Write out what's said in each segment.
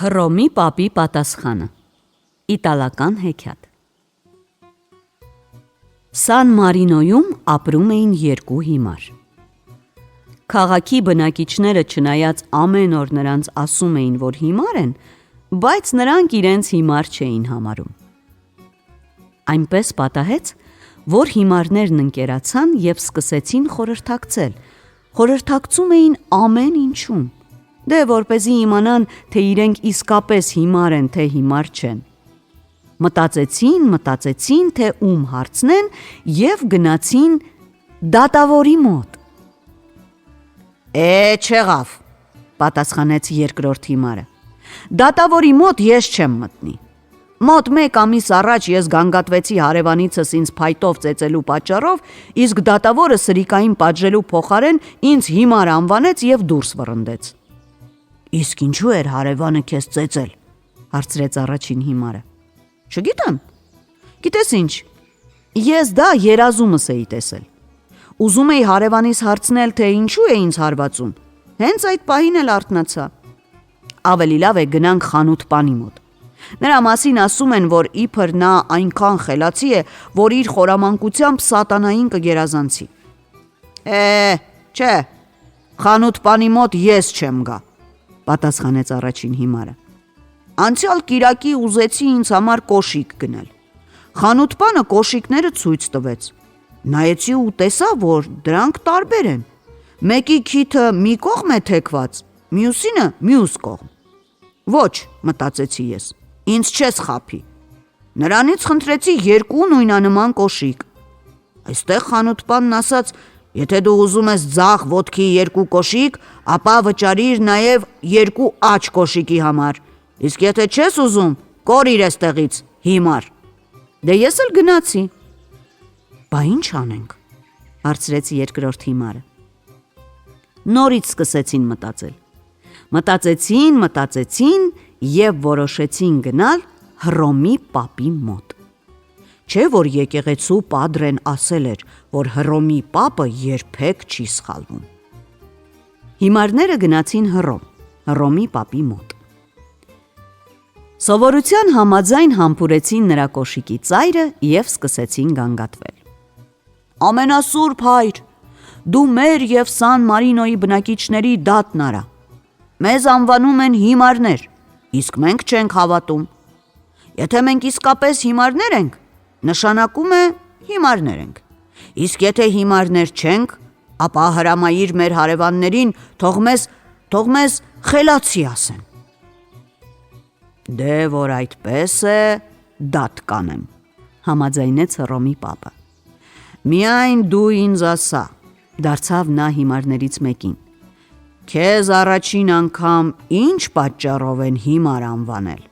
Հռոմի պապի պատասխանը։ Իտալական հեքիաթ։ Սան Մարինոյում ապրում էին երկու հիմար։ Քաղաքի բնակիչները չնայած ամեն օր նրանց ասում էին, որ հիմար են, բայց նրանք իրենց հիմար չէին համարում։ Այնպես պատահեց, որ հիմարներն ընկերացան և սկսեցին խորհրդակցել, խորհրդակցում էին ամեն ինչում, դե որպեսզի իմանան, թե իրենք իսկապես հիմար են, թե հիմար չեն։ Մտածեցին, թե ում հարցնեն և գնացին դատավորի մոտ։ Չեղավ, պատասխանեց երկրորդ հիմարը, դատավորի մոտ ես չեմ մտնի։ Մոտ 1 ամիս առաջ ես գանգատվեցի հարևանիցս ինձ փայտով ծեծելու պատճառով, իսկ դատավորը սրիկային պատժելու փոխարեն ինձ հիմար անվանեց և դուրս վռնդեց։ Իսկ ինչու էր հարևանը քեզ ծեծել, հարցրեց առաջին հիմարը։ Չգիտեմ, գիտես ինչ, ես դա երազումս էի տեսել։ Ուզում էի հարևանիս հարցնել, թե ինչու է ինձ հարվածում, հենց այդ պահին էլ արթնացա։ Ավելի լավ է գնանք խանութպանի մոտ։ Նրա մասին ասում են, որ իբր նա այնքան խելացի է, որ իր խորամանկությամբ սատանային կգերազանցի։ Չէ, խանութպանի մոտ ես չեմ գա, պատասխանեց առաջին հիմարը։ Անցյալ կիրակի ուզեցի ինձ համար կոշիկ գնել։ Խանութպանը կոշիկները ցույց տվեց։ Նայեցի ու տեսա, որ դրանք տարբեր են։ Մեկի քիթը մի կողմ է թեքված, մյուսինը մյուս կողմ։ Ոչ, մտածեցի ես, ինձ չես խաբի։ Նրանից խնդրեցի 2 նույնանման կոշիկ։ Այստեղ խանութպանն ասաց, եթե դու ուզում ես ձախ ոտքի 2 կոշիկ, ապա վճարիր նաև 2 աջ կոշիկի համար, իսկ եթե չես ուզում, կորիր էստեղից, հիմար։ Դե ես էլ գնացի։ Բա ինչ անենք, հարցրեց երկրորդ հիմարը։ Նորից սկսեցին մտածել։ Մտածեցին և որոշեցին գնալ Հռոմի պապի մոտ։ Չէ, որ եկեղեցու պատրեն ասել էր, որ Հռոմի պապը երբեք չի սխալվում։ Հիմարները գնացին Հռոմի պապի մոտ։ Սովորության համաձայն համբուրեցին նրա կոշիկի ծայրը և սկսեցին գանգատվել։ Ամենասուրբ հայր, դու մեր և Սան Մարինոյի բնակիչների դատն արա։ Մեզ անվանում են հիմարներ, իսկ մենք չենք հավատում։ Եթե մենք իսկապես հիմարներ ենք, նշանակում է հիմարներ ենք, իսկ եթե հիմարներ չենք, ապա հրամայիր մեր հարևաններին, թող մեզ խելացի ասեն։ Դե որ այդպես է, դատ կանեմ, համաձայնեց Հռոմի պապը։ Միայն դու ինձ ասա, դարձավ նա հիմարներից մեկին, քեզ առաջին անգամ ինչ պատճառով են հիմար անվանել։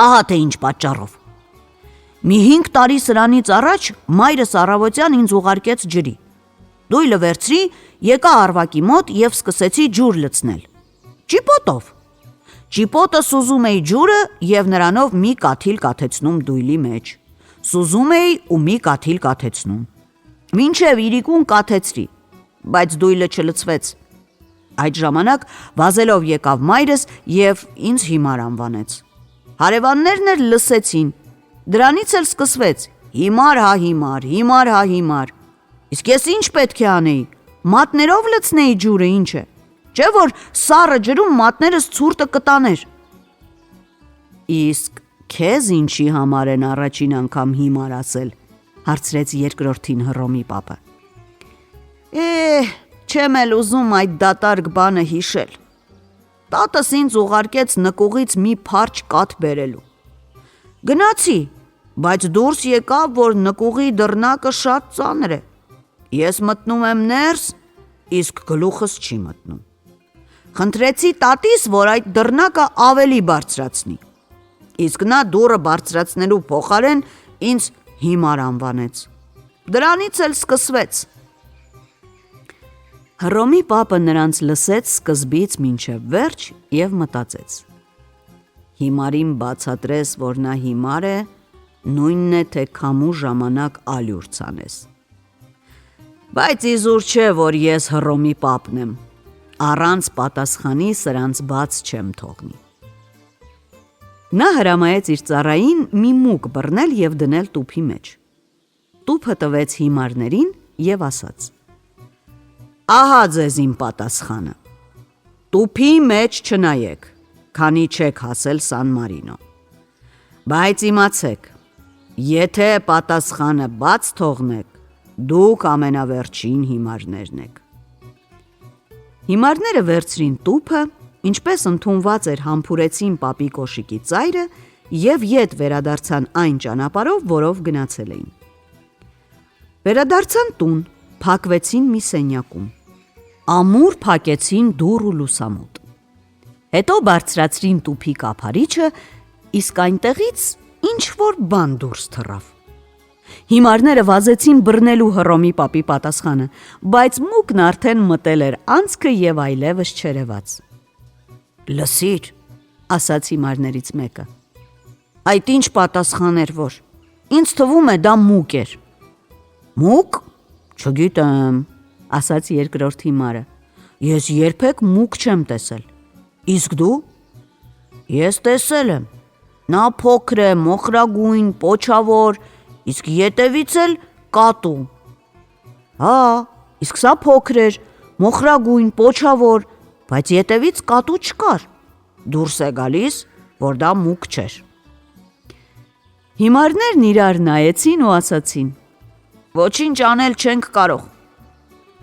Ահա թե ինչ պատճառով։ Մի 5 տարի սրանից առաջ մայրս առավոտյան ինձ ուղարկեց ջրի։ Դույլը վերցրի, եկա Արվակի մոտ և սկսեցի ջուր լցնել։ Ճիպոտով։ Ճիպոտը սուզում էի ջուրը և նրանով մի կաթիլ կաթեցնում դույլի մեջ։ Սուզում էի ու մի կաթիլ կաթեցնում։ Մինչև իրիկուն կաթեցրի, բայց դույլը չլցվեց։ Այդ ժամանակ վազելով եկավ մայրս և ինձ հիմար անվանեց։ Հարևաններն էլ լսեցին, դրանից էլ սկսվեց հիմար հա հիմար, հիմար հա հիմար։ Իսկ ես ինչ պետք է անեի, մատներով լցնեի ջուրը, ինչ է, չէ որ սառը ջրում մատներս ցուրտը կտաներ։ Իսկ քեզ ինչի համար են առաջին անգամ հիմար ասել, հարցրեց երկրորդին Հռոմի պապը։ Չեմ էլ ուզում այդ դատարկ բանը հիշել։ Տատս ինձ ուղարկեց նկուղից մի փարչ կաթ բերելու։ Գնացի, բայց դուրս եկավ, որ նկուղի դռնակը շատ ծանր է։ Ես մտնում եմ ներս, իսկ գլուխս չի մտնում։ Խնդրեցի տատիս, որ այդ դռնակը ավելի բարձրացնի, իսկ նա դուռը բարձրացնելու փոխարեն ինձ հիմար անվանեց։ Դրանից էլ սկսվեց։ Հռոմի պապը նրանց լսեց սկզբից մինչև վերջ և մտածեց. Հիմարին բացատրես, որ նա հիմար է, նույնն է, թե քամու ժամանակ ալյուր ցանես։ Բայց իզուր չէ, որ ես Հռոմի պապն եմ, առանց պատասխանի սրանց բաց չեմ թողնի։ Նա հրամայեց իր ծառային մի մուկ բռնել և դնել տուփի մեջ։ Տուփը տվեց հիմարներին և ասաց. «Ահա ձեզ իմ պատասխանը. տուփի մեջ չնայեք, քանի չեք հասել Սան Մարինո, բայց իմացեք, եթե պատասխանը բաց թողնեք, դուք ամենավերջին հիմարներն եք»։ Հիմարները վերցրին տուփը, ինչպես ընդունված էր, համբուրեցին պապի կոշիկի ծայրը և ետ վերադարձան այն ճանապարհով, որով գնացել էին։ Վերադարձան տուն, փակվեցին մի սենյակում, ամուր փակեցին դուռ ու լուսամուտ։ Հետո բարձրացրին տուփի կափարիչը, իսկ այնտեղից ինչ-որ բան դուրս թռավ։ Հիմարները վազեցին բռնելու Հռոմի պապի պատասխանը, բայց մուկն արդեն մտել էր անցքը և այլևս չերևաց։ «Լսիր», ասաց հիմարներից մեկը, «այդ ինչ պատասխան էր, որ ինձ թվում է դա մուկ էր»։ «Մուկ, չգիտեմ», ասաց երկրորդ հիմարը, «ես երբեք մուկ չեմ տեսել, իսկ դու»։ «Ես տեսել եմ, նա փոքր է, մոխրագույն, պոչավոր, իսկ ետևից էլ կատու»։ «Հա, իսկ սա փոքր էր, մոխրագույն, պոչավոր, բայց ետևից կատու չկար, դուրս է գալիս, որ դա մուկ չէր»։ Հիմարներն իրար նայեցին ու ասացին. «Ոչինչ անել չենք կարող,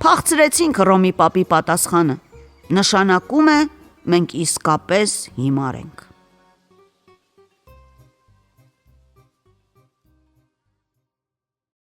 փախցրեցինք Հռոմի պապի պատասխանը, նշանակում է մենք իսկապես հիմար ենք»։